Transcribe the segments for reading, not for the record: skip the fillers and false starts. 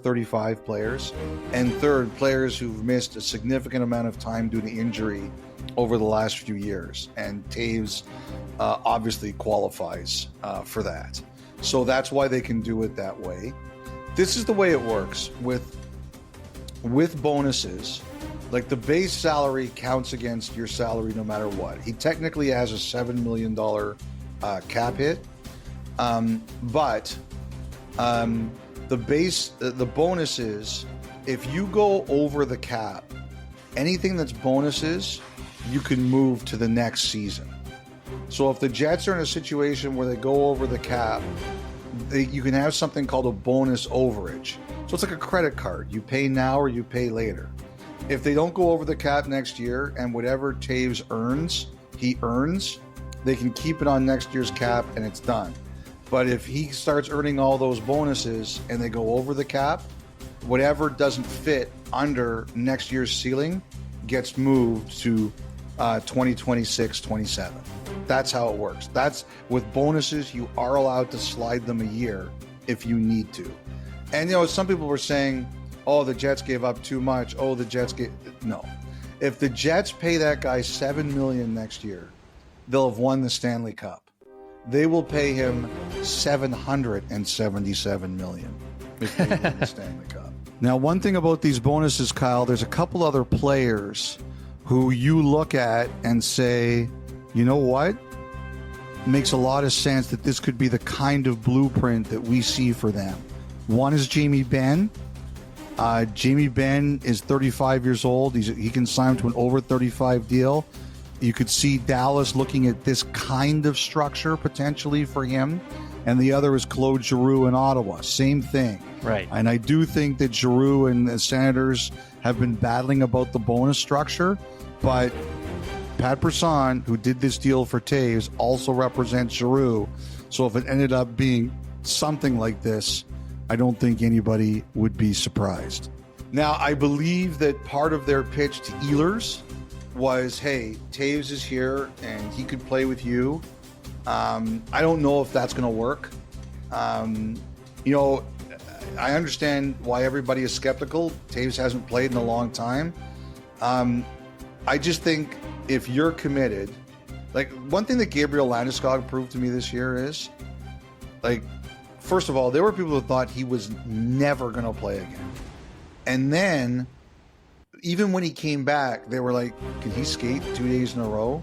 35 players, and third, players who've missed a significant amount of time due to injury over the last few years. And Taves obviously qualifies for that. So that's why they can do it that way. This is the way it works with bonuses. Like, the base salary counts against your salary no matter what. He technically has a $7 million cap hit, but the bonuses, if you go over the cap, anything that's bonuses, you can move to the next season. So if the Jets are in a situation where they go over the cap, you can have something called a bonus overage. So it's like a credit card. You pay now or you pay later. If they don't go over the cap next year, and whatever Taves earns, he earns, they can keep it on next year's cap and it's done. But if he starts earning all those bonuses and they go over the cap, whatever doesn't fit under next year's ceiling gets moved to 2026-27. That's how it works. That's with bonuses, you are allowed to slide them a year if you need to. And, some people were saying, oh, the Jets gave up too much. Oh, the Jets no. If the Jets pay that guy $7 million next year, they'll have won the Stanley Cup. They will pay him $777 million if they win the Stanley Cup. Now, one thing about these bonuses, Kyle, there's a couple other players who you look at and say, you know what? Makes a lot of sense that this could be the kind of blueprint that we see for them. One is Jamie Benn. Jamie Benn is 35 years old. He can sign to an over 35 deal. You could see Dallas looking at this kind of structure potentially for him. And the other is Claude Giroux in Ottawa. Same thing. Right. And I do think that Giroux and the Senators have been battling about the bonus structure, but Pat Brisson, who did this deal for Taves, also represents Giroux. So if it ended up being something like this, I don't think anybody would be surprised. Now, I believe that part of their pitch to Ehlers was, hey, Taves is here and he could play with you. I don't know if that's going to work. I understand why everybody is skeptical. Taves hasn't played in a long time. I just think if you're committed, like, one thing that Gabriel Landeskog proved to me this year is, like, first of all, there were people who thought he was never going to play again. And then, even when he came back, they were like, can he skate 2 days in a row?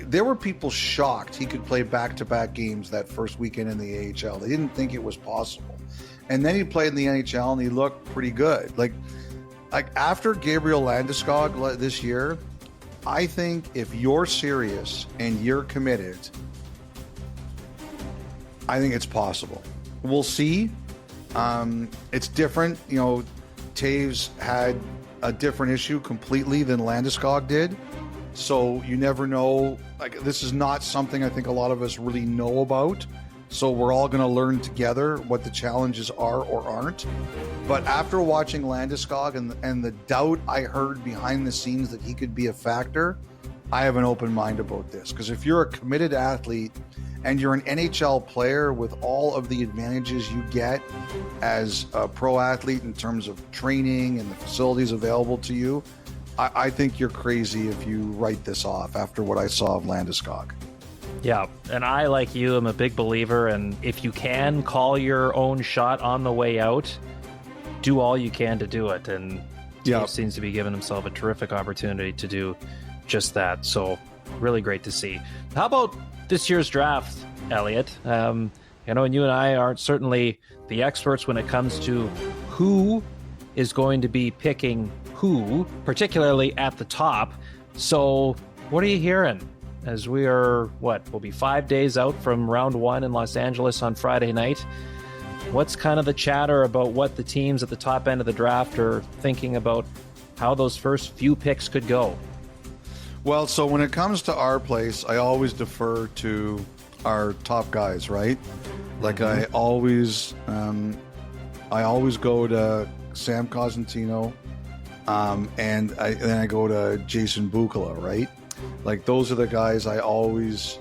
There were people shocked he could play back-to-back games that first weekend in the AHL. They didn't think it was possible. And then he played in the NHL and he looked pretty good. Like after Gabriel Landeskog this year, I think if you're serious and you're committed, I think it's possible. We'll see. It's different. Taves had a different issue completely than Landeskog did. So you never know. Like, this is not something I think a lot of us really know about. So we're all going to learn together what the challenges are or aren't. But after watching Landeskog and the doubt I heard behind the scenes that he could be a factor, I have an open mind about this. Because if you're a committed athlete and you're an NHL player with all of the advantages you get as a pro athlete in terms of training and the facilities available to you, I think you're crazy if you write this off after what I saw of Landeskog. Yeah, and I, like you, am a big believer, and if you can call your own shot on the way out, do all you can to do it. And Steve seems to be giving himself a terrific opportunity to do just that. So really great to see. How about this year's draft, Elliot? And you and I aren't certainly the experts when it comes to who is going to be picking who, particularly at the top. So what are you hearing? As we are, we'll be 5 days out from round one in Los Angeles on Friday night. What's kind of the chatter about what the teams at the top end of the draft are thinking about how those first few picks could go? Well, so when it comes to our place, I always defer to our top guys, right? Like I always go to Sam Cosentino, and then I go to Jason Bukala, right? Like those are the guys I always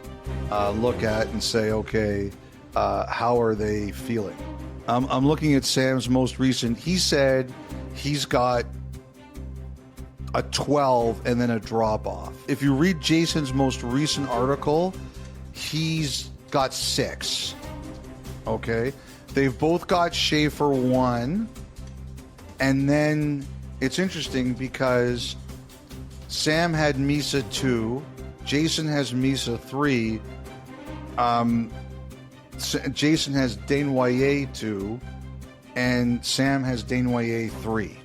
look at and say, okay, how are they feeling? I'm looking at Sam's most recent. He said he's got a 12 and then a drop off. If you read Jason's most recent article, he's got 6. Okay. They've both got Schaefer 1. And then it's interesting because Sam had Misa 2. Jason has Misa 3. Jason has Desnoyers 2. And Sam has Desnoyers 3.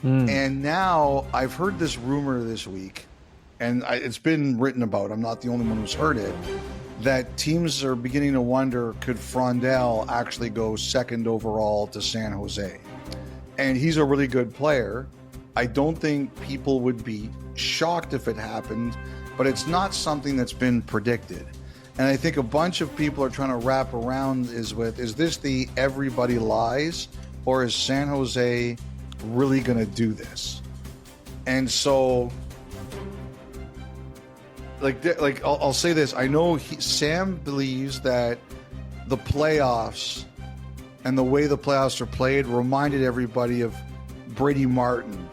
And now I've heard this rumor this week, and it's been written about. I'm not the only one who's heard it, that teams are beginning to wonder, could Frondell actually go second overall to San Jose? And he's a really good player. I don't think people would be shocked if it happened, but it's not something that's been predicted. And I think a bunch of people are trying to wrap around is this the everybody lies, or is San Jose really going to do this? And so, I'll say this. I know Sam believes that the playoffs and the way the playoffs are played reminded everybody of Brady Martin,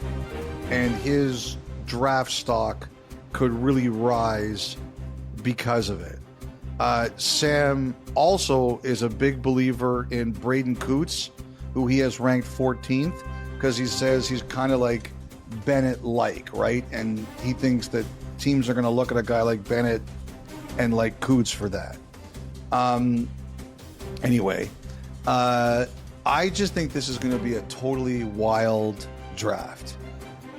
and his draft stock could really rise because of it. Sam also is a big believer in Braden Coots, who he has ranked 14th, because he says he's kind of like Bennett-like, right? And he thinks that teams are going to look at a guy like Bennett and like Coots for that. Anyway, I just think this is going to be a totally wild draft.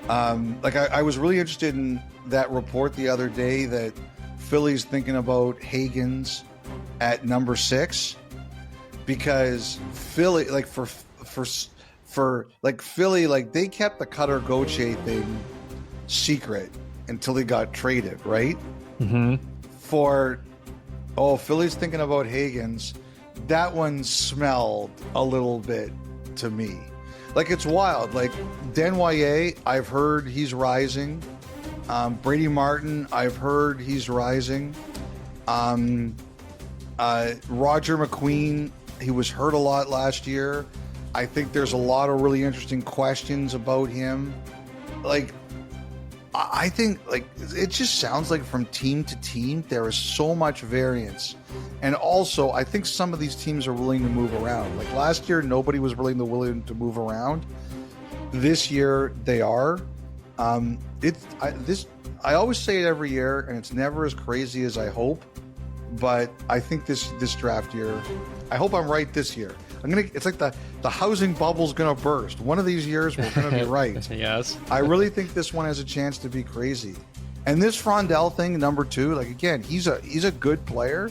I was really interested in that report the other day that Philly's thinking about Higgins at number 6, because Philly, Philly, they kept the Cutter Gauthier thing secret until he got traded, right? Mm-hmm. Philly's thinking about Higgins. That one smelled a little bit to me. It's wild. Desnoyers, I've heard he's rising. Brady Martin, I've heard he's rising. Roger McQueen, he was hurt a lot last year. I think there's a lot of really interesting questions about him. I think it just sounds like from team to team there is so much variance. And also I think some of these teams are willing to move around. Last year nobody was willing to move around. This year they are. I always say it every year, and it's never as crazy as I hope. But I think this draft year, I hope I'm right this year. It's like the housing bubble's gonna burst. One of these years we're gonna be right. Yes. I really think this one has a chance to be crazy. And this Frondell thing, number 2, again, he's a good player,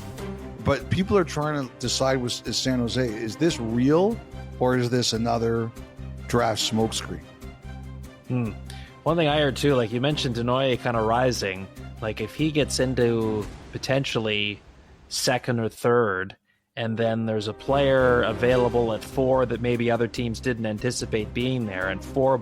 but people are trying to decide is San Jose, is this real or is this another draft smokescreen? One thing I heard too, you mentioned Desnoyers kind of rising. If he gets into potentially second or third, and then there's a player available at 4 that maybe other teams didn't anticipate being there, and 4